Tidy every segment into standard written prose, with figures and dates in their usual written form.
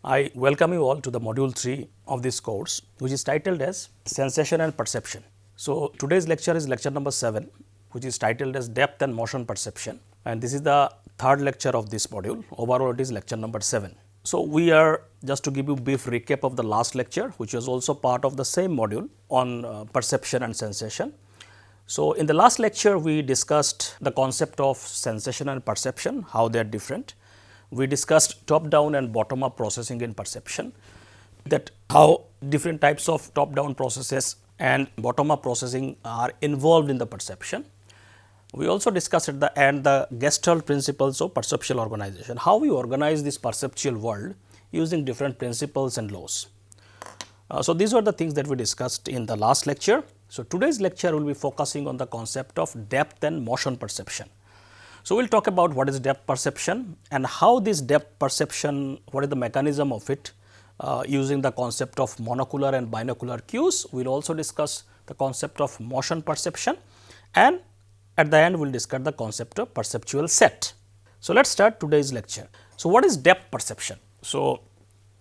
I welcome you all to the module 3 of this course, which is titled as Sensation and Perception. So, today's lecture is lecture number 7, which is titled as Depth and Motion Perception, and this is the third lecture of this module. Overall, it is lecture number 7. So, we are just to give you a brief recap of the last lecture, which was also part of the same module on perception and sensation. So, in the last lecture, we discussed the concept of sensation and perception, how they are different. We discussed top down and bottom up processing in perception, that how different types of top down processes and bottom up processing are involved in the perception. We also discussed at the end the Gestalt principles of perceptual organization, how we organize this perceptual world using different principles and laws. So, these were the things that we discussed in the last lecture. So, today's lecture will be focusing on the concept of depth and motion perception. So, we will talk about what is depth perception and how this depth perception, what is the mechanism of it using the concept of monocular and binocular cues. We will also discuss the concept of motion perception, and at the end we will discuss the concept of perceptual set. So, let us start today's lecture. So, what is depth perception? So,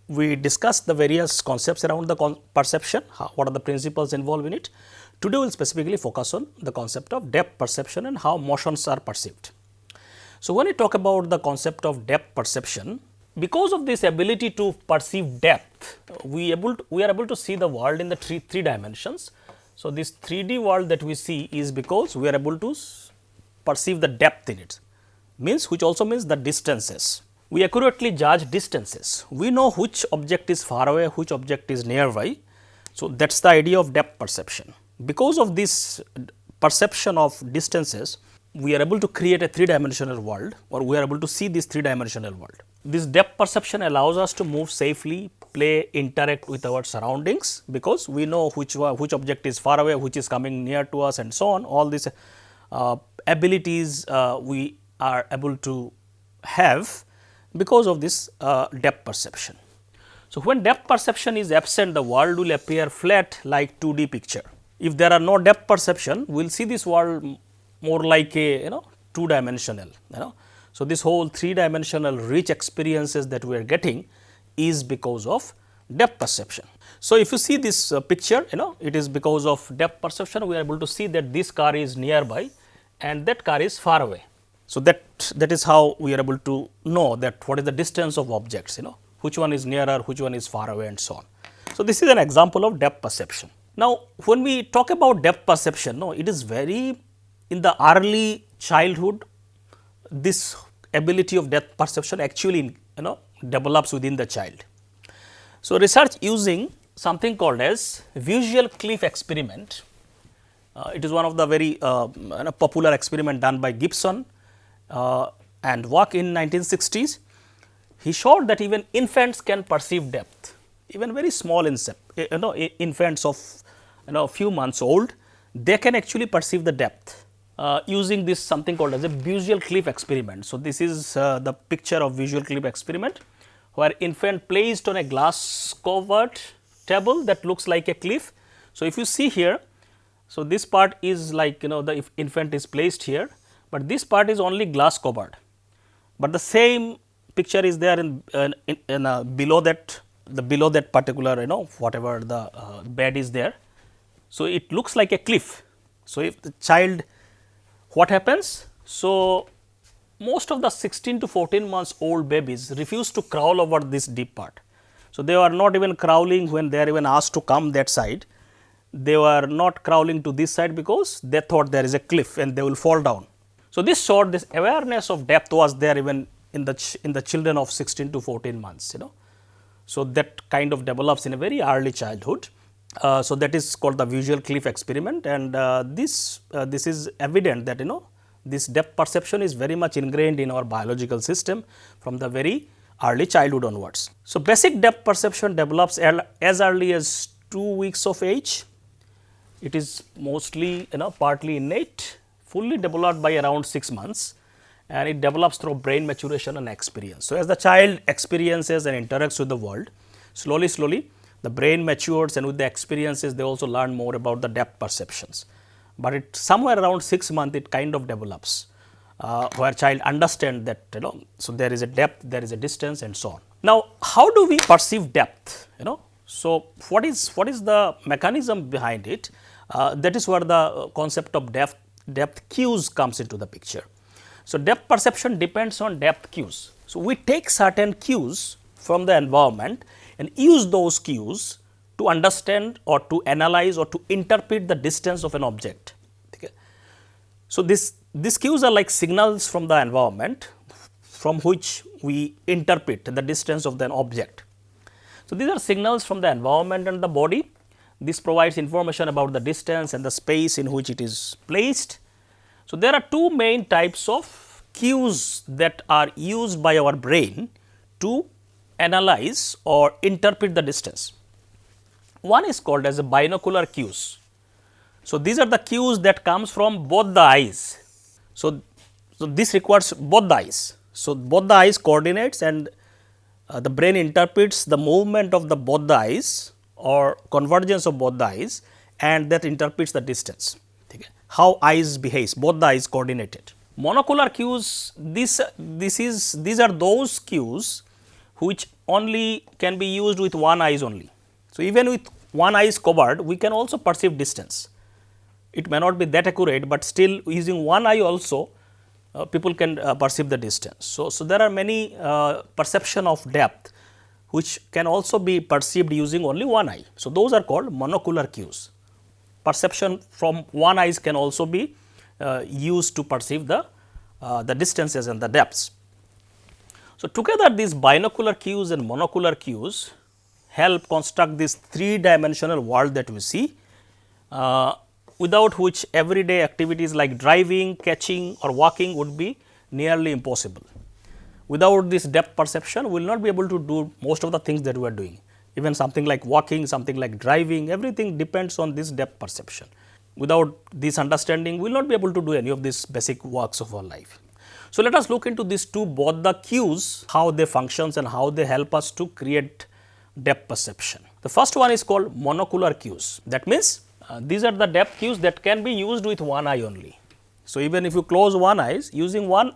we discussed the various concepts around the perception, what are the principles involved in it. Today, we will specifically focus on the concept of depth perception and how motions are perceived. So, when we talk about the concept of depth perception, because of this ability to perceive depth, we are able to see the world in the three dimensions. So, this 3D world that we see is because we are able to perceive the depth in it, which also means the distances. We accurately judge distances. We know which object is far away, which object is nearby. So, that is the idea of depth perception. Because of this perception of distances, we are able to create a 3-dimensional world, or we are able to see this 3-dimensional world. This depth perception allows us to move safely, play, interact with our surroundings, because we know which object is far away, which is coming near to us, and so on. All these abilities we are able to have because of this depth perception. So, when depth perception is absent, the world will appear flat like 2D picture. If there are no depth perception, we will see this world more like a 2-dimensional. So, this whole 3-dimensional rich experiences that we are getting is because of depth perception. So, if you see this picture, it is because of depth perception we are able to see that this car is nearby and that car is far away. So, that is how we are able to know that what is the distance of objects, which one is nearer, which one is far away, and so on. So, this is an example of depth perception. Now, when we talk about depth perception, it is very in the early childhood, this ability of depth perception actually develops within the child. So, research using something called as visual cliff experiment. It is one of the very popular experiment done by Gibson and Wack in 1960s. He showed that even infants can perceive depth, even very small infants of few months old, they can actually perceive the depth using this something called as a visual cliff experiment. So, this is the picture of visual cliff experiment, where infant placed on a glass covered table that looks like a cliff. So, if you see here, so this part is like the infant is placed here, but this part is only glass covered, but the same picture is there in below that particular whatever the bed is there. So, it looks like a cliff. So, if the child, what happens? So, most of the 16 to 14 months old babies refuse to crawl over this deep part. So, they are not even crawling when they are even asked to come that side. They were not crawling to this side because they thought there is a cliff and they will fall down. So, this showed this awareness of depth was there even in the children of 16 to 14 months. So, that kind of develops in a very early childhood. So, that is called the visual cliff experiment, and this is evident that this depth perception is very much ingrained in our biological system from the very early childhood onwards. So, basic depth perception develops as early as 2 weeks of age. It is mostly partly innate, fully developed by around 6 months, and it develops through brain maturation and experience. So, as the child experiences and interacts with the world, slowly the brain matures, and with the experiences they also learn more about the depth perceptions. But it somewhere around 6 months it kind of develops where child understand that so there is a depth, there is a distance, and so on. Now, how do we perceive depth? So what is the mechanism behind it? That is where the concept of depth cues comes into the picture. So depth perception depends on depth cues. So we take certain cues from the environment and use those cues to understand or to analyze or to interpret the distance of an object. Okay. So these cues are like signals from the environment from which we interpret the distance of an object. So these are signals from the environment and the body. This provides information about the distance and the space in which it is placed. So there are two main types of cues that are used by our brain to analyze or interpret the distance. One is called as a binocular cues. So these are the cues that comes from both the eyes. So this requires both the eyes. So both the eyes coordinates and the brain interprets the movement of the both the eyes or convergence of both the eyes, and that interprets the distance. Okay. How eyes behaves, both the eyes coordinated. Monocular cues, these are those cues which only can be used with one eyes only. So even with one eye is covered, we can also perceive distance. It may not be that accurate, but still using one eye also people can perceive the distance. So there are many perception of depth which can also be perceived using only one eye. So those are called monocular cues. Perception from one eye can also be used to perceive the distances and the depths. So together these binocular cues and monocular cues help construct this three-dimensional world that we see, without which everyday activities like driving, catching or walking would be nearly impossible. Without this depth perception, we will not be able to do most of the things that we are doing. Even something like walking, something like driving, everything depends on this depth perception. Without this understanding, we will not be able to do any of these basic works of our life. So let us look into these two, both the cues, how they functions and how they help us to create depth perception. The first one is called monocular cues. That means these are the depth cues that can be used with one eye only. So even if you close one eye, using one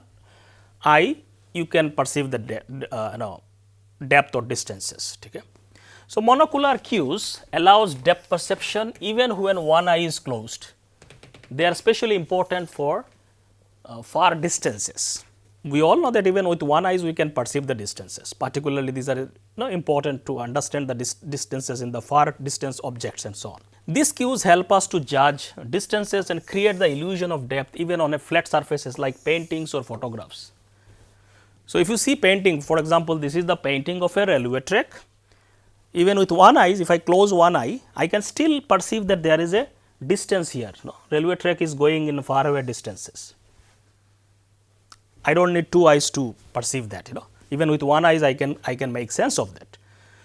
eye you can perceive the depth or distances. Okay. So monocular cues allows depth perception even when one eye is closed. They are especially important for far distances. We all know that even with one eye we can perceive the distances, particularly these are important to understand the distances in the far distance objects and so on. These cues help us to judge distances and create the illusion of depth even on a flat surfaces like paintings or photographs. So if you see painting, for example, this is the painting of a railway track. Even with one eye, if I close one eye, I can still perceive that there is a distance here. Railway track is going in far away distances. I do not need two eyes to perceive that. Even with one eye, I can make sense of that.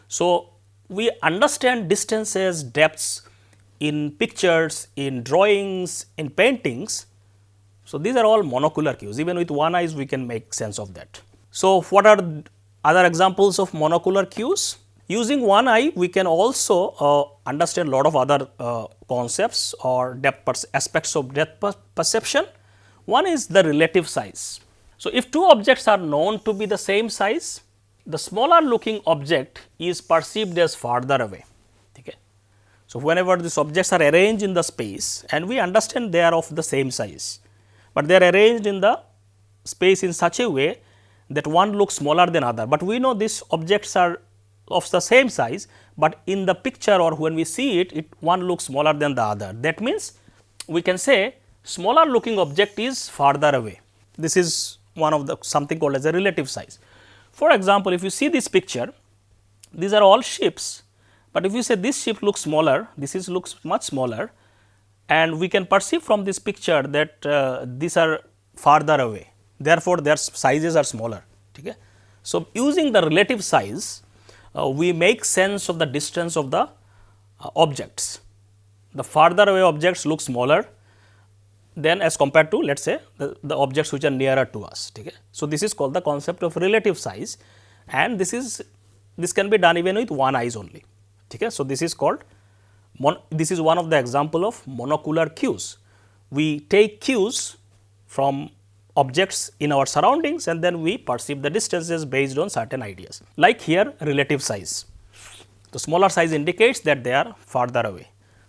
So we understand distances, depths in pictures, in drawings, in paintings. So these are all monocular cues. Even with one eye, we can make sense of that. So what are other examples of monocular cues? Using one eye, we can also understand a lot of other concepts or aspects of depth perception. One is the relative size. So if two objects are known to be the same size, the smaller looking object is perceived as farther away. Okay. So whenever these objects are arranged in the space and we understand they are of the same size, but they are arranged in the space in such a way that one looks smaller than other, but we know these objects are of the same size, but in the picture or when we see it, one looks smaller than the other. That means we can say smaller looking object is farther away. This is one of the something called as a relative size. For example, if you see this picture, these are all ships, but if you say this ship looks smaller, this looks much smaller, and we can perceive from this picture that these are farther away, therefore their sizes are smaller. Okay. So using the relative size, we make sense of the distance of the objects. The farther away objects look smaller than as compared to, let us say, the objects which are nearer to us. Okay. So this is called the concept of relative size, and this can be done even with one eye only. Okay. So this is called this is one of the example of monocular cues. We take cues from objects in our surroundings, and then we perceive the distances based on certain ideas. Like here relative size. The smaller size indicates that they are farther away,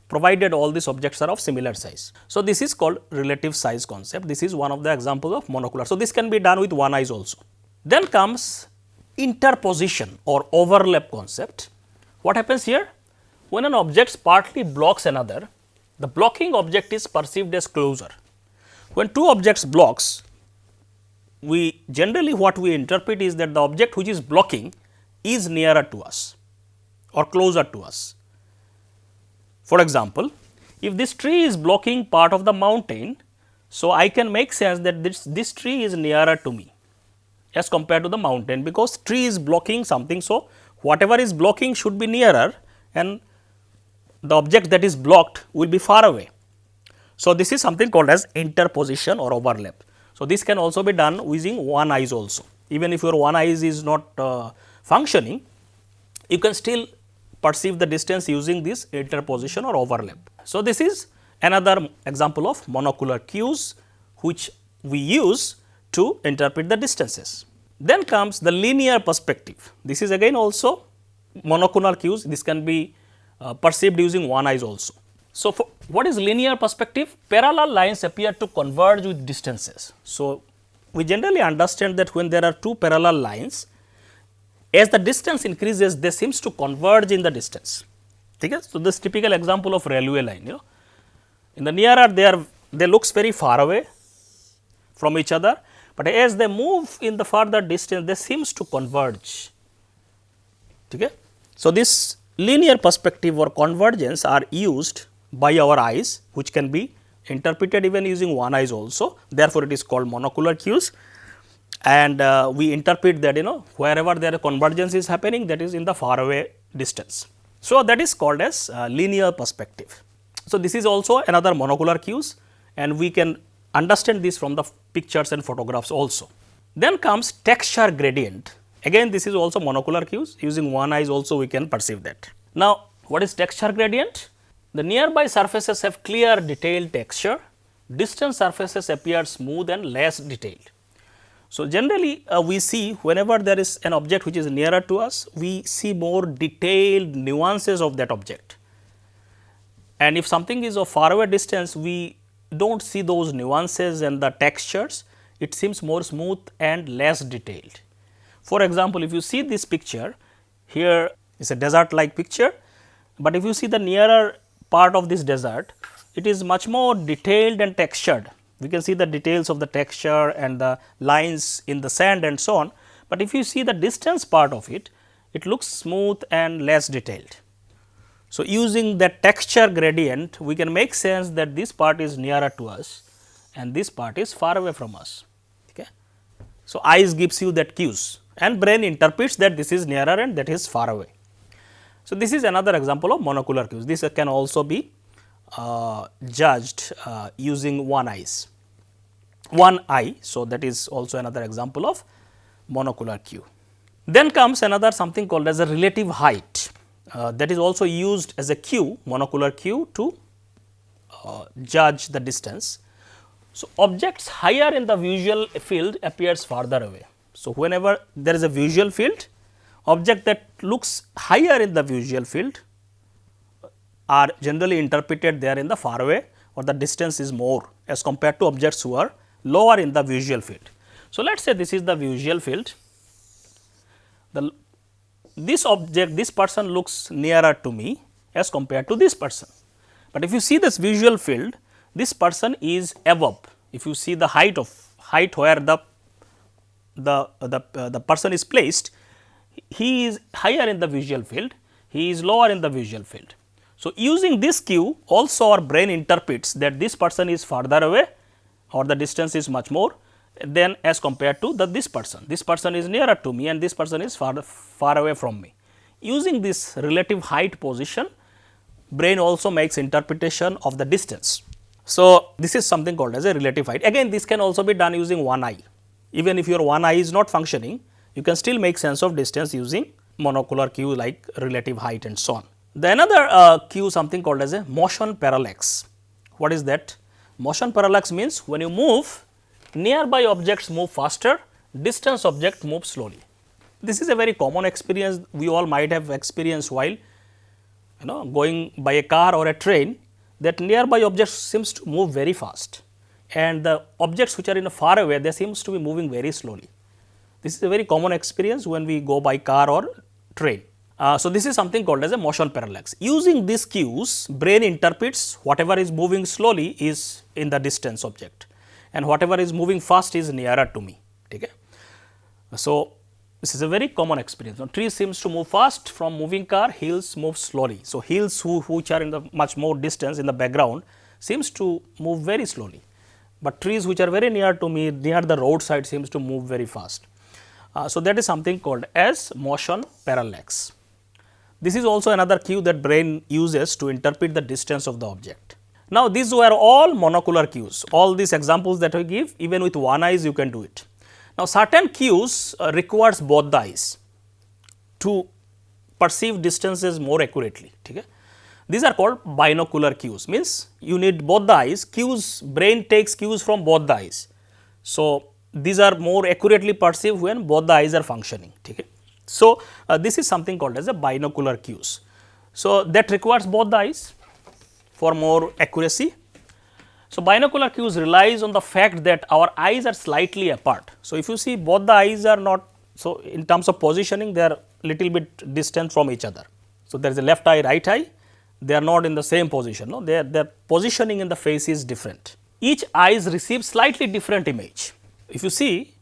provided all these objects are of similar size. So, this is called relative size concept. This is one of the examples of monocular. So, this can be done with one eye also. Then comes interposition or overlap concept. What happens here? When an object partly blocks another, the blocking object is perceived as closer. When two objects blocks, we generally what we interpret is that the object which is blocking is nearer to us or closer to us. For example, if this tree is blocking part of the mountain, so I can make sense that this tree is nearer to me as compared to the mountain, because tree is blocking something. So, whatever is blocking should be nearer and the object that is blocked will be far away. So, this is something called as interposition or overlap. So, this can also be done using one eyes also. Even if your one eyes is not functioning, you can still perceive the distance using this interposition or overlap. So, this is another example of monocular cues which we use to interpret the distances. Then comes the linear perspective. This is again also monocular cues. This can be perceived using one eyes also. So, what is linear perspective? Parallel lines appear to converge with distances. So, we generally understand that when there are two parallel lines, as the distance increases, they seems to converge in the distance. Okay? So, this typical example of railway line, in the nearer they looks very far away from each other, but as they move in the further distance, they seems to converge. Okay? So, this linear perspective or convergence are used by our eyes, which can be interpreted even using one eyes also. Therefore, it is called monocular cues, and we interpret that wherever there convergence is happening, that is in the far away distance. So, that is called as linear perspective. So, this is also another monocular cues, and we can understand this from the pictures and photographs also. Then comes texture gradient. Again, this is also monocular cues. Using one eyes also we can perceive that. Now, what is texture gradient? The nearby surfaces have clear detailed texture, distant surfaces appear smooth and less detailed. So, generally we see whenever there is an object which is nearer to us, we see more detailed nuances of that object, and if something is of far away distance, we do not see those nuances and the textures, it seems more smooth and less detailed. For example, if you see this picture, here is a desert like picture, but if you see the nearer part of this desert, it is much more detailed and textured. We can see the details of the texture and the lines in the sand and so on, but if you see the distance part of it, it looks smooth and less detailed. So, using that texture gradient, we can make sense that this part is nearer to us and this part is far away from us. Okay. So, eyes gives you that cues and brain interprets that this is nearer and that is far away. So, this is another example of monocular cues. This can also be judged using one eye. So, that is also another example of monocular cue. Then comes another something called as a relative height, that is also used as a cue, monocular cue, to judge the distance. So, objects higher in the visual field appears farther away. So, whenever there is a visual field, object that looks higher in the visual field are generally interpreted there in the far away, or the distance is more as compared to objects who are lower in the visual field. So, let us say this is the visual field, this object, this person looks nearer to me as compared to this person, but if you see this visual field, this person is above. If you see the height where the person is placed, he is higher in the visual field, he is lower in the visual field. So, using this cue also our brain interprets that this person is farther away or the distance is much more than as compared to this person. This person is nearer to me and this person is far away from me. Using this relative height position, brain also makes interpretation of the distance. So, this is something called as a relative height. Again, this can also be done using one eye. Even if your one eye is not functioning, you can still make sense of distance using monocular cue like relative height and so on. The another cue something called as a motion parallax. What is that? Motion parallax means when you move nearby objects move faster, distance object moves slowly. This is a very common experience we all might have experienced while going by a car or a train, that nearby objects seems to move very fast, and the objects which are in a far away, they seems to be moving very slowly. This is a very common experience when we go by car or train. So, this is something called as a motion parallax. Using these cues, brain interprets whatever is moving slowly is in the distance object, and whatever is moving fast is nearer to me. Okay? So, this is a very common experience. Now, tree seems to move fast from moving car, hills move slowly. So, hills which are in the much more distance in the background seems to move very slowly, but trees which are very near to me, near the roadside, seems to move very fast. So, that is something called as motion parallax. This is also another cue that brain uses to interpret the distance of the object. Now, these were all monocular cues. All these examples that I give, even with one eye you can do it. Now, certain cues requires both the eyes to perceive distances more accurately. Okay? These are called binocular cues, means you need both the eyes. Cues, brain takes cues from both the eyes. So, these are more accurately perceived when both the eyes are functioning. Okay? So, this is something called as a binocular cues. So, that requires both the eyes for more accuracy. So, binocular cues relies on the fact that our eyes are slightly apart. So, if you see both the eyes are not, so in terms of positioning they are little bit distant from each other. So, there is a left eye, right eye, they are not in the same position, no? Their positioning in the face is different. Each eyes receives slightly different image. If you see,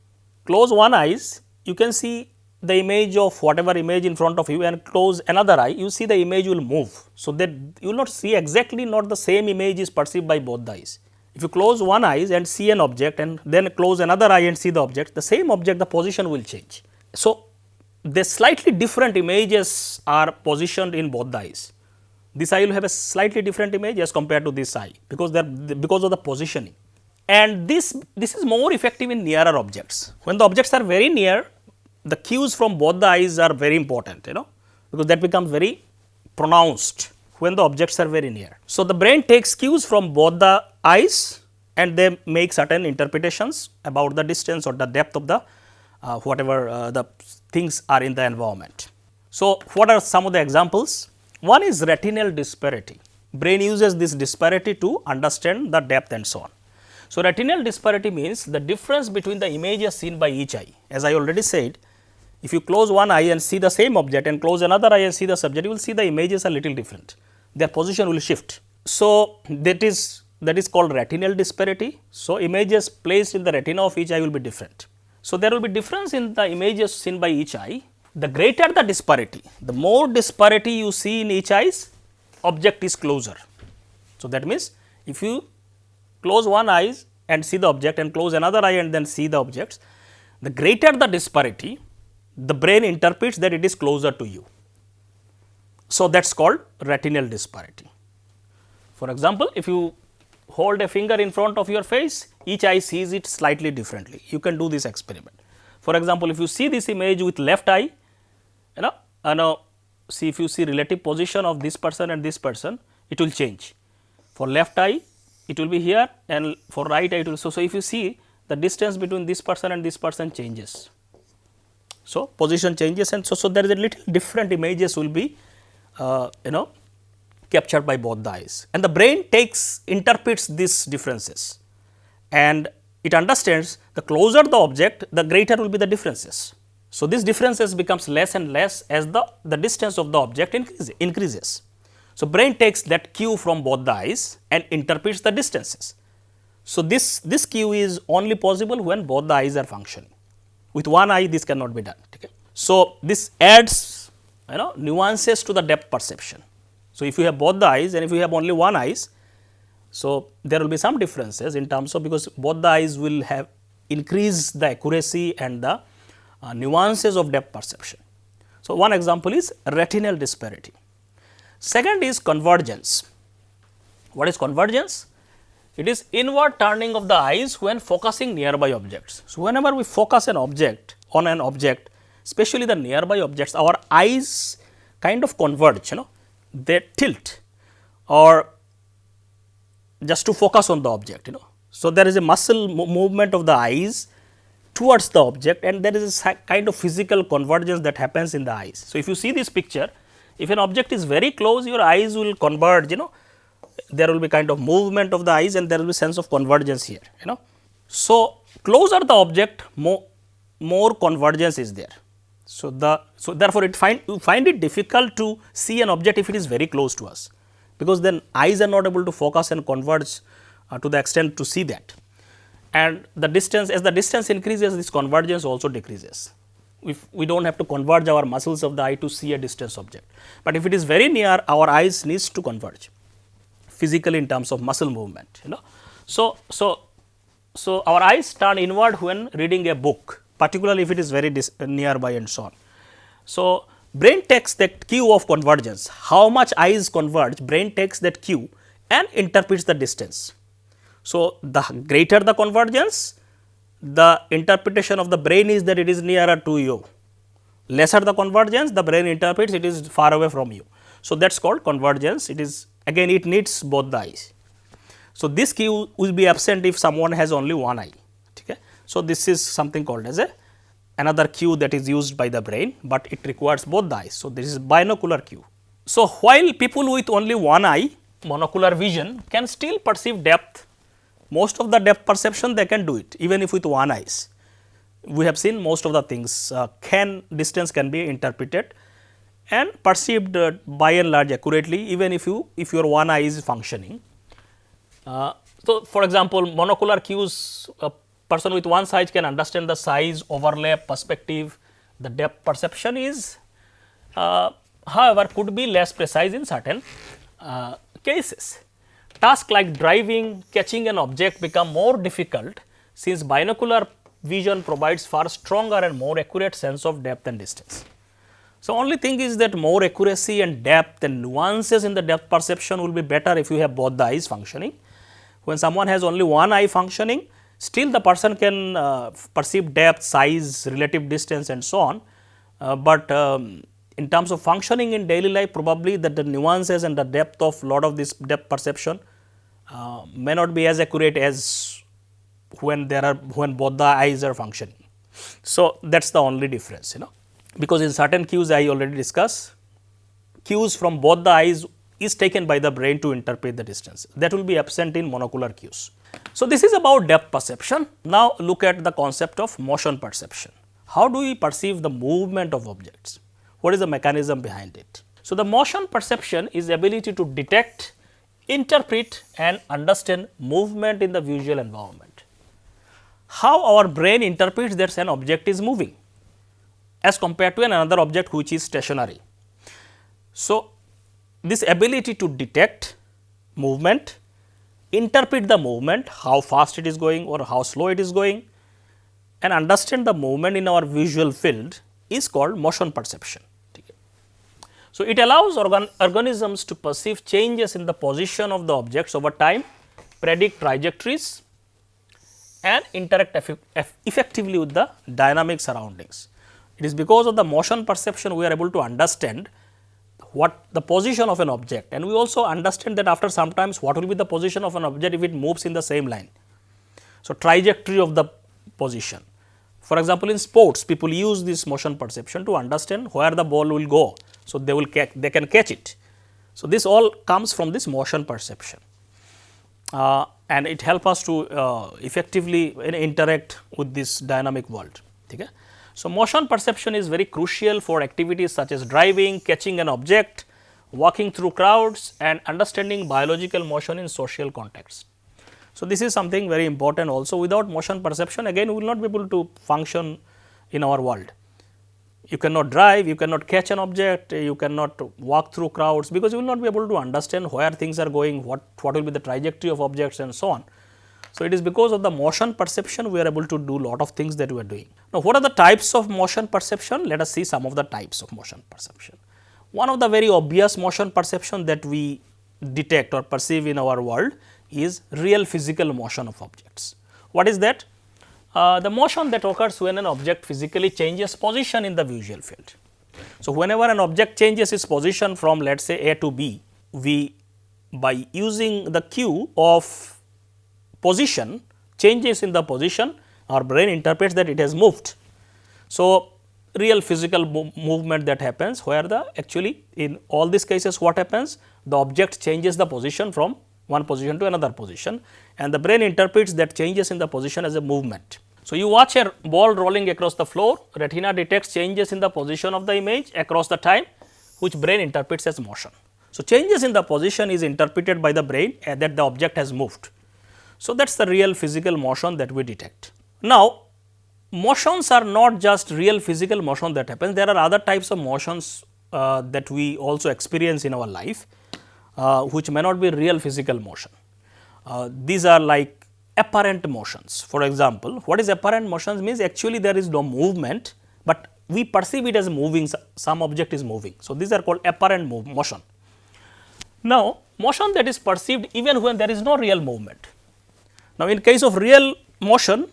close one eyes, you can see the image of whatever image in front of you, and close another eye, you see the image will move. So, that you will not see exactly, not the same image is perceived by both the eyes. If you close one eye and see an object and then close another eye and see the object, the same object, the position will change. So, the slightly different images are positioned in both the eyes. This eye will have a slightly different image as compared to this eye, because because of the positioning. And this is more effective in nearer objects. When the objects are very near, the cues from both the eyes are very important, because that becomes very pronounced when the objects are very near. So, the brain takes cues from both the eyes and they make certain interpretations about the distance or the depth of the whatever the things are in the environment. So, what are some of the examples? One is retinal disparity. Brain uses this disparity to understand the depth and so on. So, retinal disparity means the difference between the images seen by each eye. As I already said, if you close one eye and see the same object and close another eye and see the subject, you will see the images are little different. Their position will shift. So, that is called retinal disparity. So, images placed in the retina of each eye will be different. So, there will be difference in the images seen by each eye. The greater the disparity, the more disparity you see in each eyes, object is closer. So, that means, if you close one eye and see the object and close another eye and then see the objects, the greater the disparity, the brain interprets that it is closer to you. So, that is called retinal disparity. For example, if you hold a finger in front of your face, each eye sees it slightly differently. You can do this experiment. For example, if you see this image with left eye, see if you see relative position of this person and this person, it will change. For left eye, it will be here, and for right eye, it will. So, if you see, the distance between this person and this person changes. So, position changes, and so there is a little different images will be captured by both the eyes, and the brain interprets these differences, and it understands the closer the object, the greater will be the differences. So, these differences becomes less and less as the distance of the object increases. So, brain takes that cue from both the eyes and interprets the distances. So, this cue is only possible when both the eyes are functioning. With one eye, this cannot be done. Okay. So, this adds nuances to the depth perception. So, if you have both the eyes and if you have only one eyes, so there will be some differences in terms of, because both the eyes will have increased the accuracy and the nuances of depth perception. So, one example is retinal disparity. Second is convergence. What is convergence? It is inward turning of the eyes when focusing nearby objects. So, whenever we focus an object on an object, especially the nearby objects, our eyes kind of converge, they tilt or just to focus on the object, So, there is a muscle movement of the eyes towards the object, and there is a kind of physical convergence that happens in the eyes. So, if you see this picture, if an object is very close, your eyes will converge, there will be kind of movement of the eyes and there will be sense of convergence here, So, closer the object, more convergence is there. So, therefore, you find it difficult to see an object if it is very close to us, because then eyes are not able to focus and converge to the extent to see that. And the distance, as the distance increases, this convergence also decreases. If we do not have to converge our muscles of the eye to see a distance object, but if it is very near, our eyes needs to converge physically in terms of muscle movement. So our eyes turn inward when reading a book, particularly if it is very nearby and so on. So, brain takes that cue of convergence, how much eyes converge, brain takes that cue and interprets the distance. So, the greater the convergence, the interpretation of the brain is that it is nearer to you. Lesser the convergence, the brain interprets it is far away from you. So, that is called convergence. It is again, it needs both the eyes. So, this cue will be absent if someone has only one eye. Okay. So, this is something called as another cue that is used by the brain, but it requires both the eyes. So, this is binocular cue. So, while people with only one eye, monocular vision, can still perceive depth, most of the depth perception they can do it even if with one eyes. We have seen most of the things distance can be interpreted and perceived by and large accurately even if your one eye is functioning. So, for example, monocular cues, a person with one size can understand the size, overlap, perspective, the depth perception is however, could be less precise in certain cases. Tasks like driving, catching an object become more difficult since binocular vision provides far stronger and more accurate sense of depth and distance. So, only thing is that more accuracy and depth and nuances in the depth perception will be better if you have both the eyes functioning. When someone has only one eye functioning, still the person can perceive depth, size, relative distance and so on, but in terms of functioning in daily life, probably that the nuances and the depth of lot of this depth perception may not be as accurate as when both the eyes are functioning. So, that is the only difference, because in certain cues I already discussed, cues from both the eyes is taken by the brain to interpret the distance, that will be absent in monocular cues. So, this is about depth perception. Now, look at the concept of motion perception. How do we perceive the movement of objects? What is the mechanism behind it? So, the motion perception is the ability to detect, interpret and understand movement in the visual environment. How our brain interprets that an object is moving as compared to another object which is stationary. So, this ability to detect movement, interpret the movement, how fast it is going or how slow it is going, and understand the movement in our visual field is called motion perception. So, it allows organisms to perceive changes in the position of the objects over time, predict trajectories and interact effectively with the dynamic surroundings. It is because of the motion perception we are able to understand what the position of an object, and we also understand that after sometimes what will be the position of an object if it moves in the same line. So, trajectory of the position. For example, in sports people use this motion perception to understand where the ball will go. So, they can catch it. So, this all comes from this motion perception and it helps us to effectively interact with this dynamic world. Okay? So, motion perception is very crucial for activities such as driving, catching an object, walking through crowds and understanding biological motion in social contexts. So, this is something very important also. Without motion perception, again we will not be able to function in our world. You cannot drive, you cannot catch an object, you cannot walk through crowds, because you will not be able to understand where things are going, what will be the trajectory of objects and so on. So, it is because of the motion perception we are able to do lot of things that we are doing. Now, what are the types of motion perception? Let us see some of the types of motion perception. One of the very obvious motion perception that we detect or perceive in our world is real physical motion of objects. What is that? The motion that occurs when an object physically changes position in the visual field. So, whenever an object changes its position from let us say A to B, we by using the cue of position, changes in the position, our brain interprets that it has moved. So, real physical movement that happens, where the actually in all these cases what happens, the object changes the position from one position to another position, and the brain interprets that changes in the position as a movement. So, you watch a ball rolling across the floor, retina detects changes in the position of the image across the time, which brain interprets as motion. So, changes in the position is interpreted by the brain that the object has moved. So, that is the real physical motion that we detect. Now, motions are not just real physical motion that happens, there are other types of motions that we also experience in our life, which may not be real physical motion. These are like apparent motions. For example, what is apparent motions means actually there is no movement, but we perceive it as moving, some object is moving. So, these are called apparent motion. Now, motion that is perceived even when there is no real movement. Now, in case of real motion,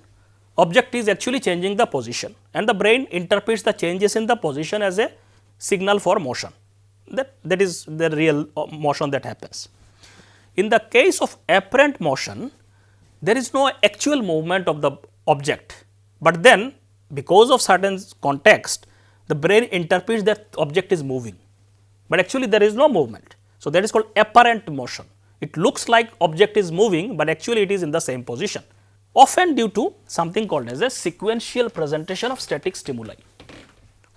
object is actually changing the position, and the brain interprets the changes in the position as a signal for motion. That is the real motion that happens. In the case of apparent motion, there is no actual movement of the object, but then because of certain context, the brain interprets that object is moving, but actually there is no movement. So, that is called apparent motion. It looks like object is moving, but actually it is in the same position, often due to something called as a sequential presentation of static stimuli.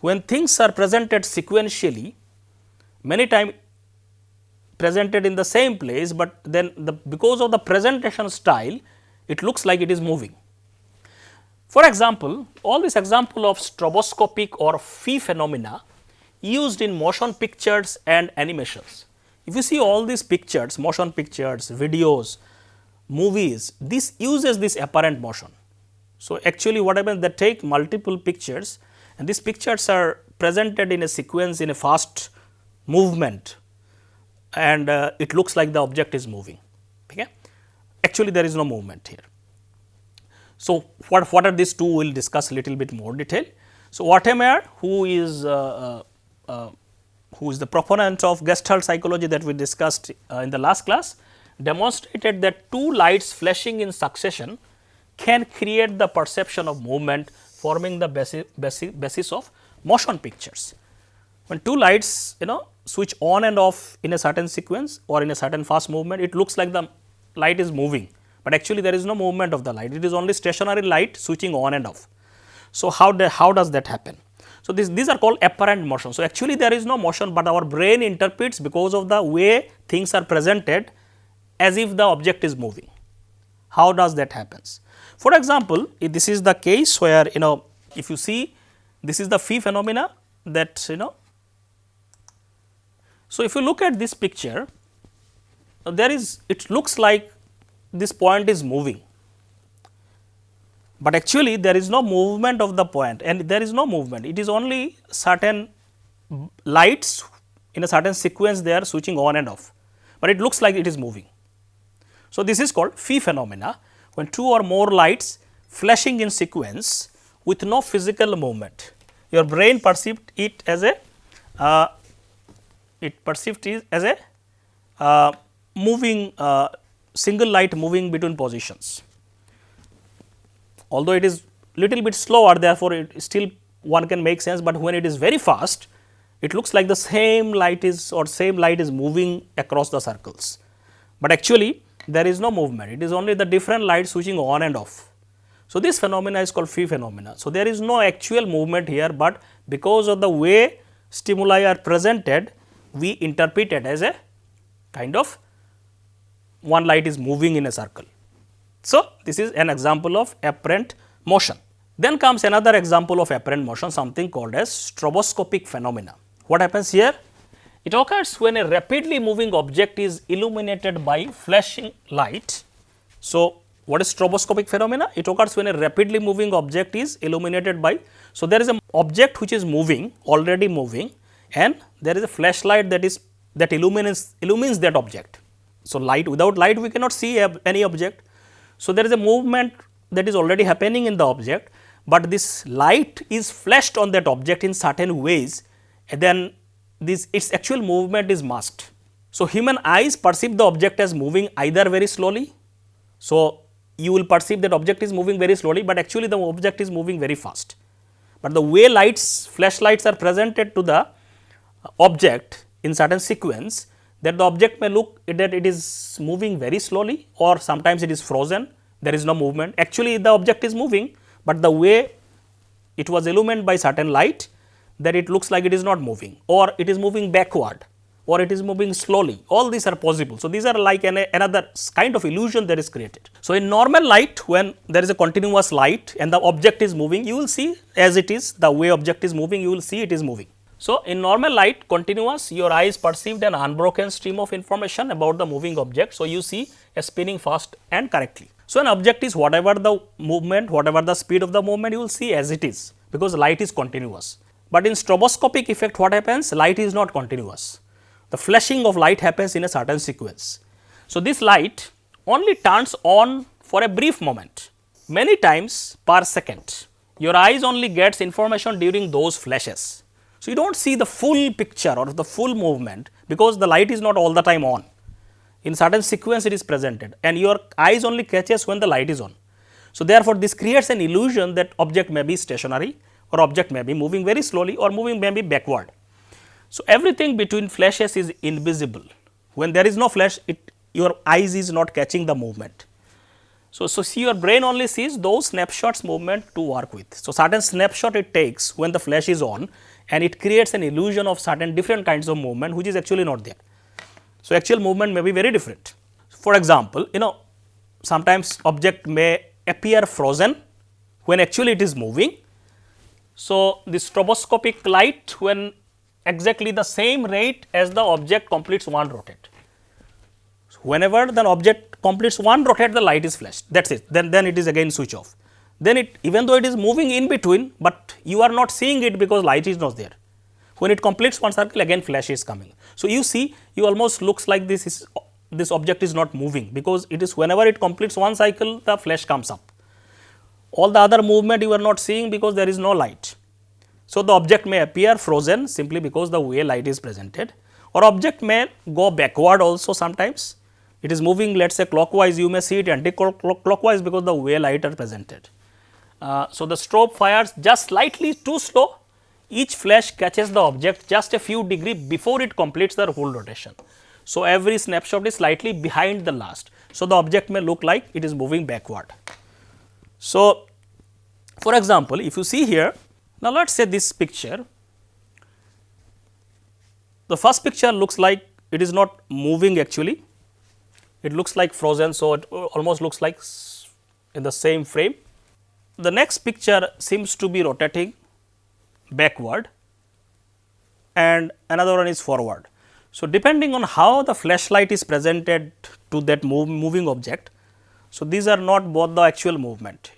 When things are presented sequentially, many times presented in the same place, but then because of the presentation style, it looks like it is moving. For example, all this example of stroboscopic or phi phenomena used in motion pictures and animations. If you see all these pictures, motion pictures, videos, movies, this uses this apparent motion. So, actually what happens, they take multiple pictures and these pictures are presented in a sequence in a fast movement, and it looks like the object is moving. Okay? Actually there is no movement here. So, what are these two, we will discuss a little bit more detail. So, Wertheimer, who is the proponent of Gestalt psychology that we discussed in the last class, demonstrated that two lights flashing in succession can create the perception of movement, forming the basis of motion pictures. When two lights switch on and off in a certain sequence or in a certain fast movement, it looks like the light is moving, but actually there is no movement of the light, it is only stationary light switching on and off. So, how does that happen? So, these are called apparent motion. So, actually there is no motion, but our brain interprets because of the way things are presented as if the object is moving. How does that happens? For example, if this is the case where if you see, this is the phi phenomena that So, if you look at this picture, it looks like this point is moving, but actually there is no movement of the point, and there is no movement, it is only certain lights in a certain sequence they are switching on and off, but it looks like it is moving. So, this is called phi phenomena, when two or more lights flashing in sequence with no physical movement. Your brain perceived it as a moving single light moving between positions. Although it is little bit slower, therefore, it still one can make sense, but when it is very fast, it looks like the same light is moving across the circles, but actually there is no movement, it is only the different lights switching on and off. So, this phenomena is called phi phenomena. So, there is no actual movement here, but because of the way stimuli are presented, we interpret it as a kind of one light is moving in a circle. So, this is an example of apparent motion. Then comes another example of apparent motion, something called as stroboscopic phenomena. What happens here? It occurs when a rapidly moving object is illuminated by flashing light. So, what is stroboscopic phenomena? It occurs when a rapidly moving object is illuminated by. So, there is an object which is moving, already moving, and there is a flashlight that illumines that object. So, without light we cannot see any object. So, there is a movement that is already happening in the object, but this light is flashed on that object in certain ways, and then its actual movement is masked. So, human eyes perceive the object as moving either very slowly. So, you will perceive that object is moving very slowly, but actually the object is moving very fast. But the way flashlights are presented to the object in certain sequence, that the object may look that it is moving very slowly, or sometimes it is frozen, there is no movement. Actually the object is moving, but the way it was illumined by certain light, that it looks like it is not moving, or it is moving backward, or it is moving slowly. All these are possible. So, these are like another kind of illusion that is created. So, in normal light, when there is a continuous light and the object is moving, you will see as it is, the way object is moving, you will see it is moving. So, in normal light, continuous, your eyes perceived an unbroken stream of information about the moving object. So, you see a spinning fast and correctly. So, an object is whatever the movement, whatever the speed of the movement, you will see as it is, because light is continuous. But in stroboscopic effect, what happens? Light is not continuous. The flashing of light happens in a certain sequence. So, this light only turns on for a brief moment, many times per second. Your eyes only gets information during those flashes. So, you do not see the full picture or the full movement, because the light is not all the time on. In certain sequence it is presented, and your eyes only catches when the light is on. So, therefore, this creates an illusion that object may be stationary, or object may be moving very slowly, or moving may be backward. So, everything between flashes is invisible. When there is no flash, your eyes is not catching the movement. So, see, your brain only sees those snapshots movement to work with. So, certain snapshot it takes when the flash is on, and it creates an illusion of certain different kinds of movement, which is actually not there. So, actual movement may be very different. For example, sometimes object may appear frozen when actually it is moving. So, the stroboscopic light, when exactly the same rate as the object completes one rotate. So, whenever the object completes one rotate, the light is flashed, that is it, then it is again switch off. Then it, even though it is moving in between, but you are not seeing it because light is not there. When it completes one circle, again flash is coming. So, you see, you almost looks like this object is not moving, because it is whenever it completes one cycle, the flash comes up. All the other movement you are not seeing because there is no light. So, the object may appear frozen simply because the way light is presented, or object may go backward also sometimes. It is moving, let us say clockwise, you may see it anti-clockwise because the way light are presented. So, the strobe fires just slightly too slow, each flash catches the object just a few degrees before it completes the whole rotation. So, every snapshot is slightly behind the last. So, the object may look like it is moving backward. So, for example, if you see here, now let us say this picture, the first picture looks like it is not moving actually, it looks like frozen. So, it almost looks like in the same frame. The next picture seems to be rotating backward, and another one is forward. So, depending on how the flashlight is presented to that moving object, so these are not both the actual movement,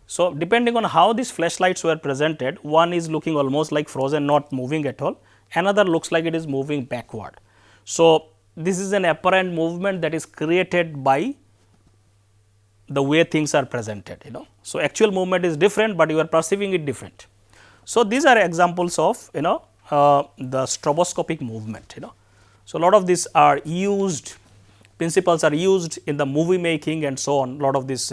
So, depending on how these flashlights were presented, one is looking almost like frozen, not moving at all, another looks like it is moving backward. So, this is an apparent movement that is created by the way things are presented, So, actual movement is different, but you are perceiving it different. So, these are examples of the stroboscopic movement, So, a lot of these are used, principles are used in the movie making and so on, lot of this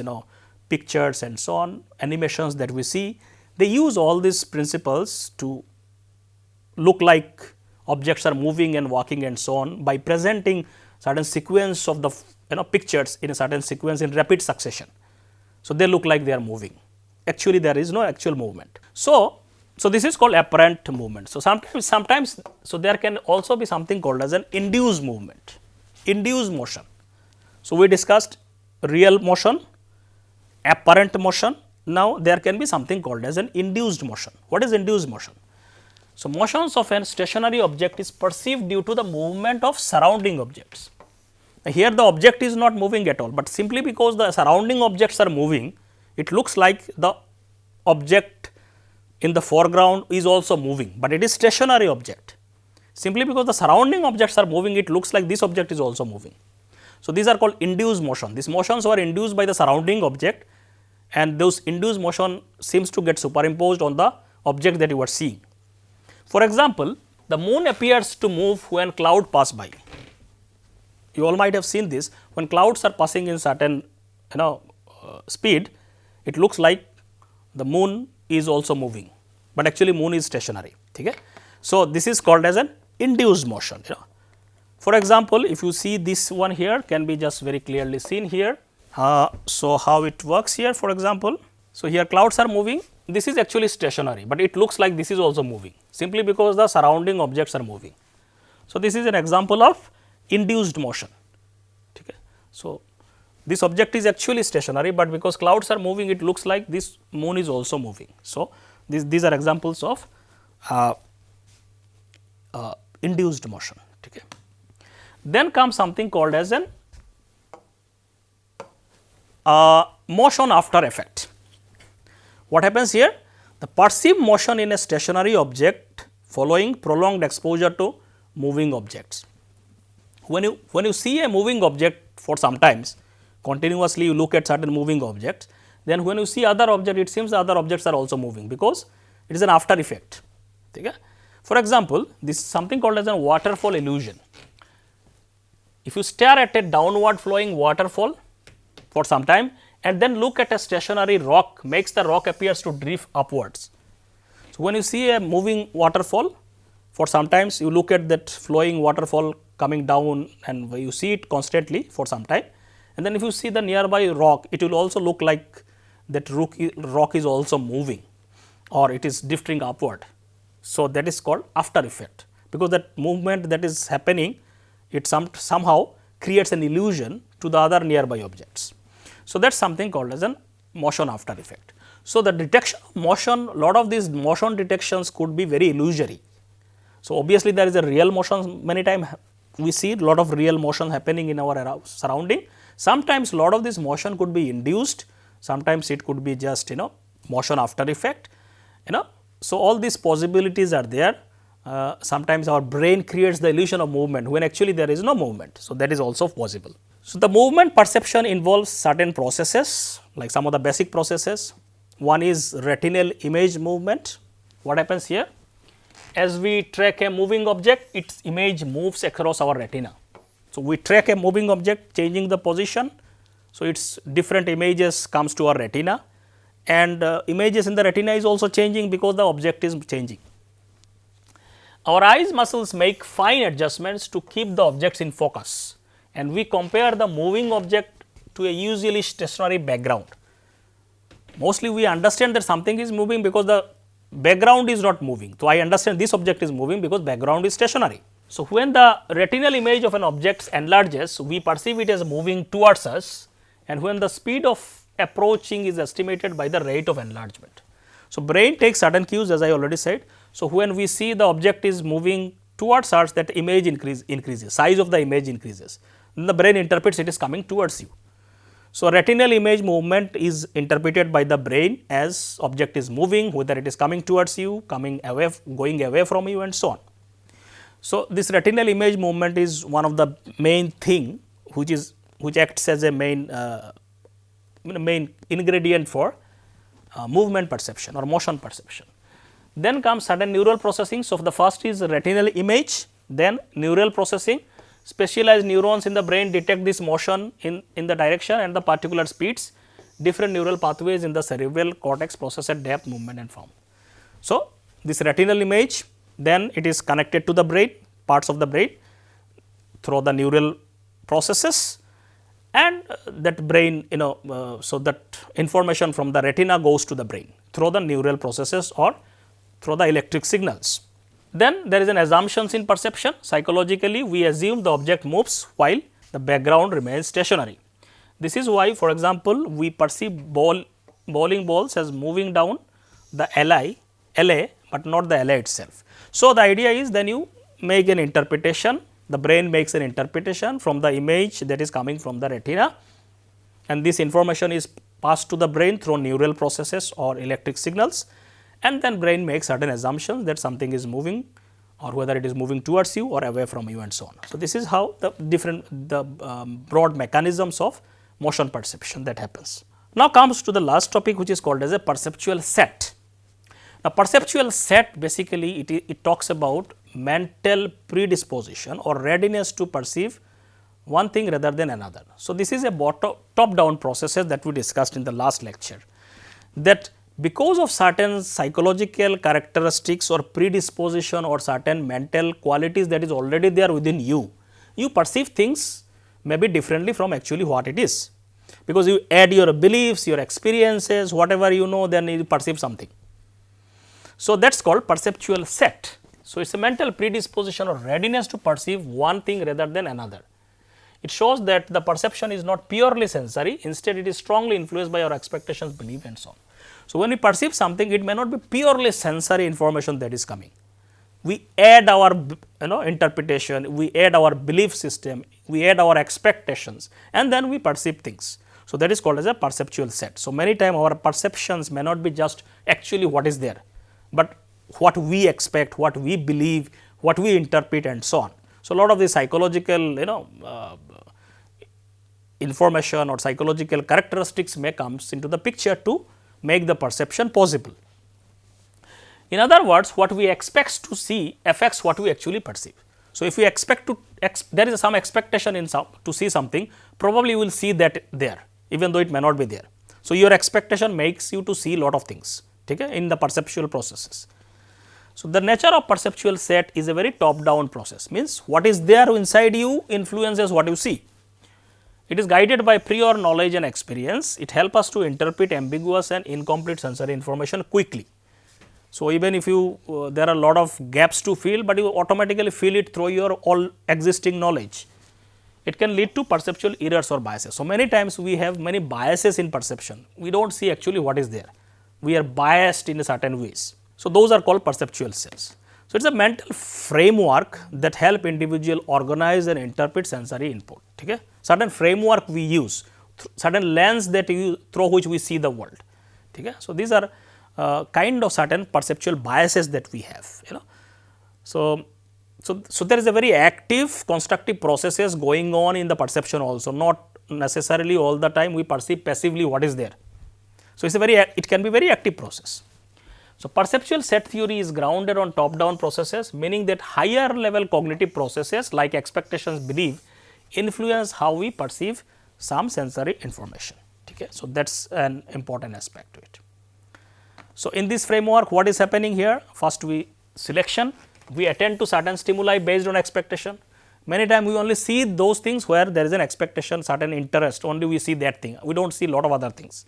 pictures and so on, animations that we see, they use all these principles to look like objects are moving and walking and so on by presenting certain sequence of the pictures in a certain sequence in rapid succession. So, they look like they are moving, actually there is no actual movement. So, this is called apparent movement. So, sometimes so there can also be something called as an induced movement, induced motion. So, we discussed real motion, apparent motion. Now, there can be something called as an induced motion. What is induced motion? So, motions of a stationary object is perceived due to the movement of surrounding objects. Now, here the object is not moving at all, but simply because the surrounding objects are moving, it looks like the object in the foreground is also moving, but it is stationary object. Simply because the surrounding objects are moving, it looks like this object is also moving. So, these are called induced motion. These motions were induced by the surrounding object, and those induced motion seems to get superimposed on the object that you are seeing. For example, the moon appears to move when cloud pass by. You all might have seen this, when clouds are passing in certain speed, it looks like the moon is also moving, but actually moon is stationary. Okay? So, this is called as an induced motion. For example, if you see this one here can be just very clearly seen here. So, how it works here for example. So, here clouds are moving, this is actually stationary, but it looks like this is also moving simply because the surrounding objects are moving. So, this is an example of induced motion. Okay. So, this object is actually stationary, but because clouds are moving it looks like this moon is also moving. So, these are examples of induced motion. Okay. Then comes something called as an motion after effect. What happens here? The perceived motion in a stationary object following prolonged exposure to moving objects. When you see a moving object for some times, continuously you look at certain moving objects, then when you see other object, it seems the other objects are also moving because it is an after effect. Okay? For example, this is something called as a waterfall illusion. If you stare at a downward flowing waterfall for some time and then look at a stationary rock, makes the rock appears to drift upwards. So, when you see a moving waterfall, for sometimes you look at that flowing waterfall coming down and you see it constantly for some time, and then if you see the nearby rock, it will also look like that rock is also moving or it is drifting upward. So, that is called after effect, because that movement that is happening, it somehow creates an illusion to the other nearby objects. So, that is something called as a motion after effect. So, the detection of motion, lot of these motion detections could be very illusory. So, obviously, there is a real motion, many times we see lot of real motion happening in our surrounding. Sometimes lot of this motion could be induced, sometimes it could be just motion after effect. So, all these possibilities are there. Sometimes our brain creates the illusion of movement when actually there is no movement. So, that is also possible. So, the movement perception involves certain processes, like some of the basic processes. One is retinal image movement. What happens here? As we track a moving object, its image moves across our retina. So, we track a moving object changing the position. So, its different images comes to our retina, and images in the retina is also changing because the object is changing. Our eyes muscles make fine adjustments to keep the objects in focus, and we compare the moving object to a usually stationary background. Mostly we understand that something is moving because the background is not moving. So, I understand this object is moving because background is stationary. So, when the retinal image of an object enlarges, we perceive it as moving towards us, and when the speed of approaching is estimated by the rate of enlargement. So, brain takes certain cues, as I already said. So, when we see the object is moving towards us, that image increases, size of the image increases, then the brain interprets it is coming towards you. So, retinal image movement is interpreted by the brain as object is moving, whether it is coming towards you, coming away, going away from you, and so on. So, this retinal image movement is one of the main thing which acts as a main ingredient for movement perception or motion perception. Then comes certain neural processing. So, the first is retinal image, then neural processing. Specialized neurons in the brain detect this motion in the direction and the particular speeds. Different neural pathways in the cerebral cortex process at depth, movement and form. So, this retinal image, then it is connected to the brain, parts of the brain through the neural processes, and that brain so that information from the retina goes to the brain through the neural processes or through the electric signals. Then there is an assumptions in perception. Psychologically, we assume the object moves while the background remains stationary. This is why, for example, we perceive bowling balls as moving down the LA, but not the LA itself. So, the idea is then you make an interpretation, the brain makes an interpretation from the image that is coming from the retina, and this information is passed to the brain through neural processes or electric signals, and then brain makes certain assumptions that something is moving or whether it is moving towards you or away from you and so on. So, this is how the broad mechanisms of motion perception that happens. Now, comes to the last topic, which is called as a perceptual set. Now, perceptual set basically it talks about mental predisposition or readiness to perceive one thing rather than another. So, this is a top down processes that we discussed in the last lecture, that because of certain psychological characteristics or predisposition or certain mental qualities that is already there within you, you perceive things maybe differently from actually what it is, because you add your beliefs, your experiences, whatever you know, then you perceive something. So, that is called perceptual set. So, it is a mental predisposition or readiness to perceive one thing rather than another. It shows that the perception is not purely sensory, instead it is strongly influenced by our expectations, belief and so on. So, when we perceive something, it may not be purely sensory information that is coming. We add our interpretation, we add our belief system, we add our expectations, and then we perceive things. So, that is called as a perceptual set. So, many times our perceptions may not be just actually what is there, but what we expect, what we believe, what we interpret and so on. So, a lot of the psychological information or psychological characteristics may comes into the picture to make the perception possible. In other words, what we expect to see affects what we actually perceive. So, if we expect to there is some expectation in to see something, probably you will see that there, even though it may not be there. So, your expectation makes you to see lot of things, okay, in the perceptual processes. So, the nature of perceptual set is a very top down process, means what is there inside you influences what you see. It is guided by prior knowledge and experience. It helps us to interpret ambiguous and incomplete sensory information quickly. So, even if you there are a lot of gaps to fill, but you automatically fill it through your all existing knowledge. It can lead to perceptual errors or biases. So, many times we have many biases in perception. We do not see actually what is there. We are biased in certain ways. So, those are called perceptual sets. So, it is a mental framework that help individual organize and interpret sensory input. Okay? Certain framework we use, certain lens that through which we see the world. Okay? So, these are kind of certain perceptual biases that we have. So, there is a very active constructive processes going on in the perception also, not necessarily all the time we perceive passively what is there. So, it can be very active process. So, perceptual set theory is grounded on top down processes, meaning that higher level cognitive processes like expectations, belief influence how we perceive some sensory information. Okay? So, that is an important aspect to it. So, in this framework what is happening here? First we selection, we attend to certain stimuli based on expectation. Many times we only see those things where there is an expectation, certain interest, only we see that thing, we do not see lot of other things.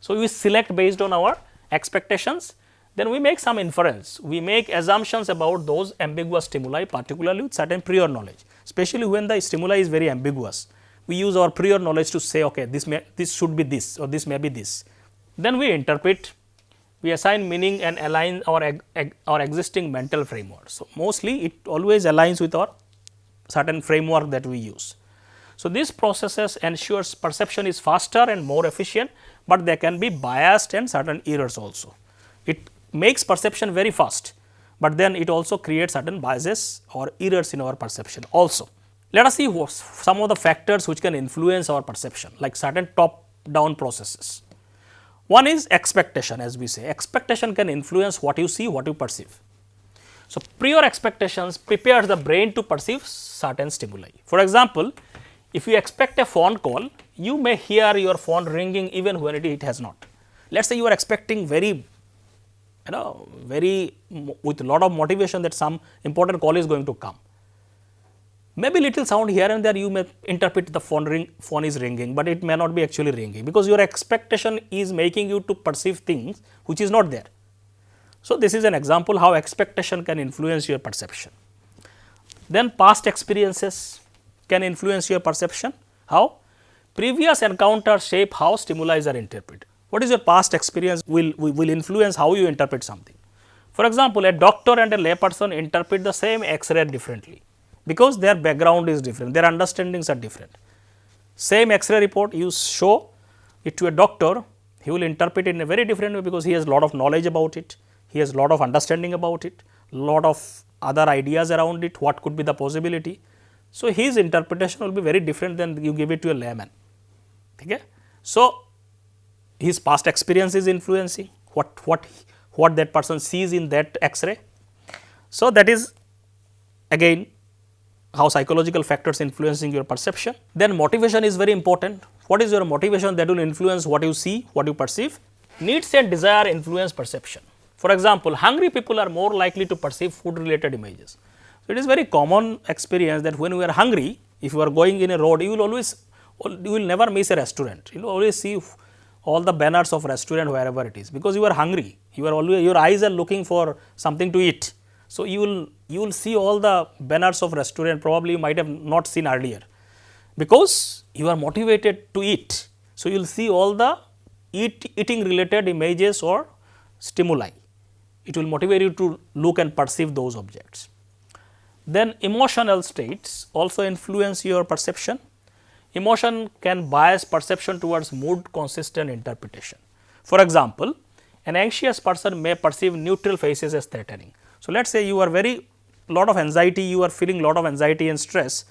So, we select based on our expectations, then we make some inference, we make assumptions about those ambiguous stimuli, particularly with certain prior knowledge, especially when the stimuli is very ambiguous. We use our prior knowledge to say, okay, this should be this or this may be this. Then we interpret, we assign meaning and align our existing mental framework. So, mostly it always aligns with our certain framework that we use. So, these processes ensures perception is faster and more efficient, but they can be biased and certain errors also. It makes perception very fast, but then it also creates certain biases or errors in our perception also. Let us see some of the factors which can influence our perception, like certain top down processes. One is expectation, as we say, expectation can influence what you see, what you perceive. So, prior expectations prepare the brain to perceive certain stimuli. For example, if you expect a phone call, you may hear your phone ringing even when it has not. Let us say you are expecting very with a lot of motivation that some important call is going to come. Maybe little sound here and there you may interpret the phone is ringing, but it may not be actually ringing, because your expectation is making you to perceive things which is not there. So, this is an example how expectation can influence your perception. Then past experiences can influence your perception. How? Previous encounters shape how stimuli are interpreted. What is your past experience will influence how you interpret something. For example, a doctor and a layperson interpret the same X-ray differently, because their background is different, their understandings are different. Same X-ray report you show it to a doctor, he will interpret it in a very different way, because he has lot of knowledge about it, he has lot of understanding about it, lot of other ideas around it, what could be the possibility. So, his interpretation will be very different than you give it to a layman. Okay? So, his past experience is influencing what that person sees in that X-ray. So, that is again how psychological factors influencing your perception. Then motivation is very important. What is your motivation that will influence what you see, what you perceive? Needs and desire influence perception. For example, hungry people are more likely to perceive food related images. So, it is very common experience that when you are hungry, if you are going in a road, you will never miss a restaurant. You will always see all the banners of restaurant wherever it is, because you are hungry. Your eyes are looking for something to eat. So, you will see all the banners of restaurant, probably you might have not seen earlier, because you are motivated to eat. So, you will see all the eating related images or stimuli. It will motivate you to look and perceive those objects. Then emotional states also influence your perception. Emotion can bias perception towards mood consistent interpretation. For example, an anxious person may perceive neutral faces as threatening. So, let us say you are lot of anxiety, you are feeling lot of anxiety and stress.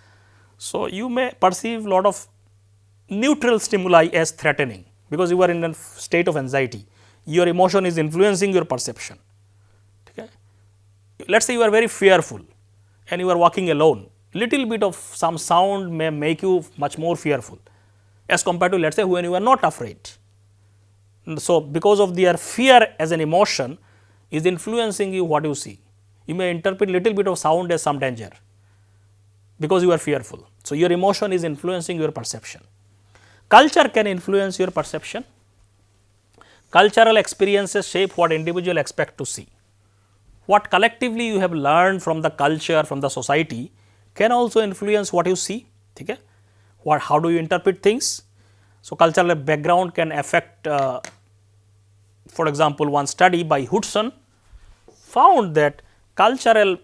So, you may perceive lot of neutral stimuli as threatening, because you are in a state of anxiety. Your emotion is influencing your perception. Okay. Let us say you are very fearful and you are walking alone, little bit of some sound may make you much more fearful as compared to, let us say, when you are not afraid. So, because of their fear as an emotion is influencing you what you see. You may interpret little bit of sound as some danger, because you are fearful. So, your emotion is influencing your perception. Culture can influence your perception. Cultural experiences shape what individuals expect to see. What collectively you have learned from the culture, from the society, can also influence what you see. Okay? How do you interpret things? So, cultural background can affect, for example, one study by Hussain found that cultural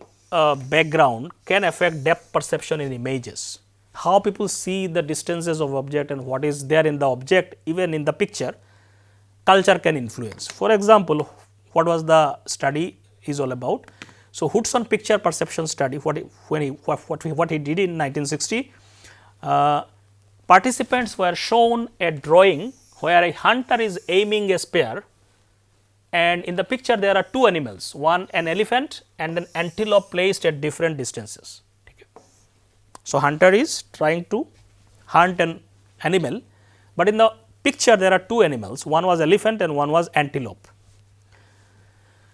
background can affect depth perception in images. How people see the distances of object and what is there in the object, even in the picture, culture can influence. For example, what was the study is all about? So, Hussain picture perception study, what he did in 1960, participants were shown a drawing where a hunter is aiming a spear, and in the picture there are two animals, one an elephant and an antelope placed at different distances. So, hunter is trying to hunt an animal, but in the picture there are two animals, one was elephant and one was antelope.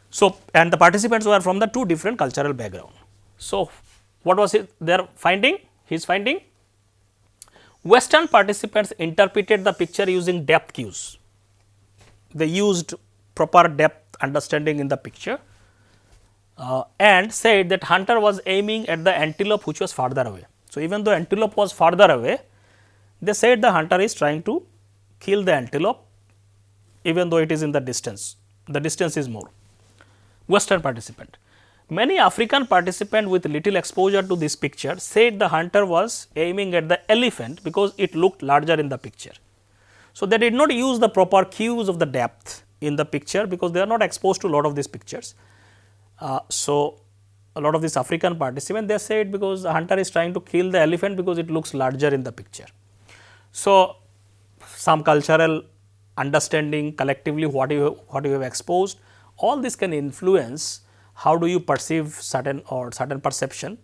So, and the participants were from the two different cultural background. So, what was their finding? His finding, Western participants interpreted the picture using depth cues. They used proper depth understanding in the picture and said that hunter was aiming at the antelope which was farther away. So, even though antelope was farther away, they said the hunter is trying to kill the antelope even though it is in the distance is more. Western participant. Many African participants with little exposure to this picture said the hunter was aiming at the elephant because it looked larger in the picture. So, they did not use the proper cues of the depth in the picture because they are not exposed to a lot of these pictures. So, a lot of these African participants, they said because the hunter is trying to kill the elephant because it looks larger in the picture. So, some cultural understanding collectively what you have exposed, all this can influence how do you perceive certain perception.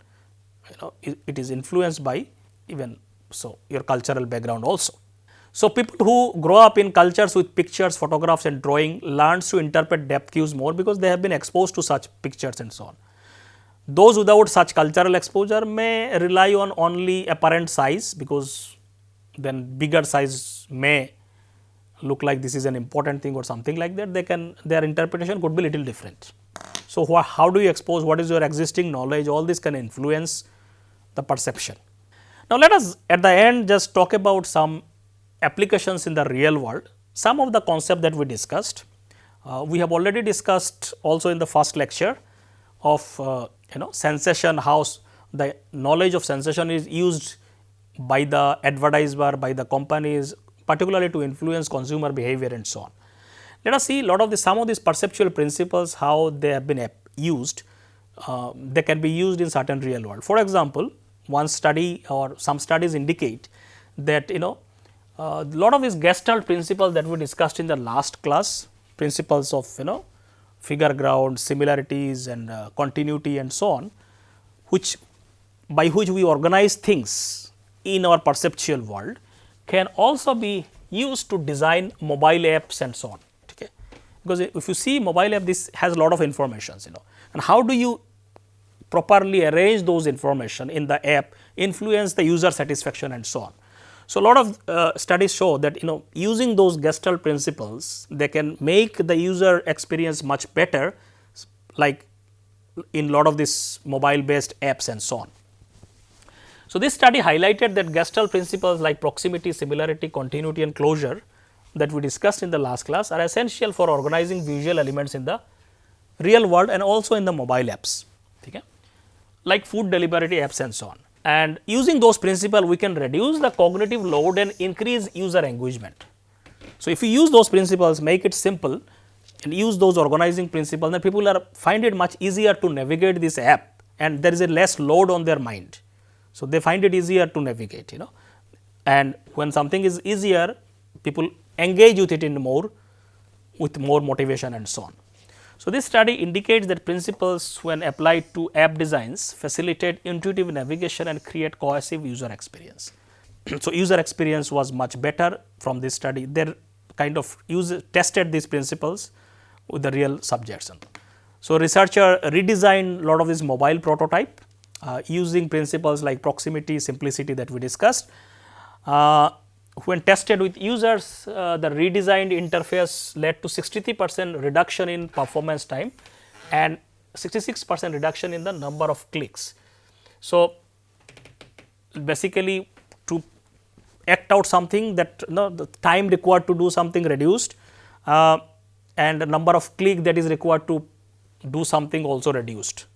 It is influenced by even so your cultural background also. So, people who grow up in cultures with pictures, photographs and drawing learns to interpret depth cues more because they have been exposed to such pictures and so on. Those without such cultural exposure may rely on only apparent size, because then bigger size may look like this is an important thing or something like that. Their interpretation could be little different. So, how do you expose, what is your existing knowledge, all this can influence the perception. Now, let us at the end just talk about some applications in the real world. Some of the concepts that we discussed, we have already discussed also in the first lecture of sensation, how the knowledge of sensation is used by the advertiser, by the companies, particularly to influence consumer behavior and so on. Let us see some of these perceptual principles, how they have been used. They can be used in certain real world. For example, one study or some studies indicate that a lot of these Gestalt principles that we discussed in the last class, principles of figure ground, similarities and continuity and so on, which by which we organize things in our perceptual world can also be used to design mobile apps and so on. Okay. Because if you see mobile app, this has a lot of informations, and how do you properly arrange those information in the app, influence the user satisfaction and so on. So, a lot of studies show that using those Gestalt principles, they can make the user experience much better, like in a lot of these mobile based apps and so on. So, this study highlighted that Gestalt principles like proximity, similarity, continuity and closure that we discussed in the last class are essential for organizing visual elements in the real world and also in the mobile apps, okay, like food delivery apps and so on. And using those principles, we can reduce the cognitive load and increase user engagement. So, if you use those principles, make it simple and use those organizing principles, then people find it much easier to navigate this app and there is a less load on their mind. So, they find it easier to navigate, and when something is easier, people engage with it with more motivation and so on. So, this study indicates that principles when applied to app designs facilitate intuitive navigation and create cohesive user experience. So, user experience was much better from this study. They kind of tested these principles with the real subjects. So, researcher redesigned a lot of this mobile prototype using principles like proximity, simplicity that we discussed. When tested with users, the redesigned interface led to 63% reduction in performance time and 66% reduction in the number of clicks. So, basically to act out something that the time required to do something reduced and the number of click that is required to do something also reduced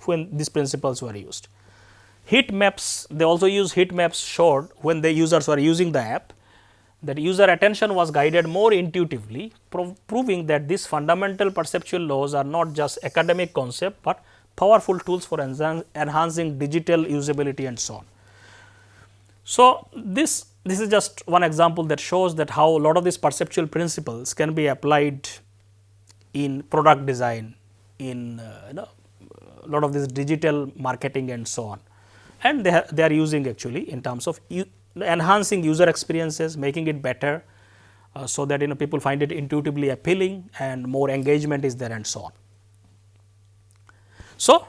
when these principles were used. Heat maps, they also use heat maps showed when the users were using the app that user attention was guided more intuitively, proving that these fundamental perceptual laws are not just academic concept, but powerful tools for enhancing digital usability and so on. So, this is just one example that shows that how a lot of these perceptual principles can be applied in product design, in a lot of this digital marketing and so on, and they are using actually in terms of enhancing user experiences, making it better, so that people find it intuitively appealing and more engagement is there and so on. So,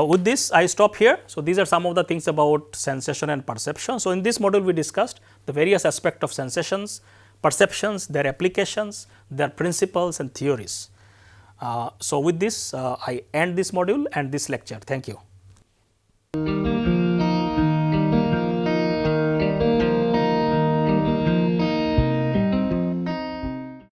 with this I stop here. So, these are some of the things about sensation and perception. So, in this module we discussed the various aspects of sensations, perceptions, their applications, their principles and theories. So, with this I end this module and this lecture. Thank you.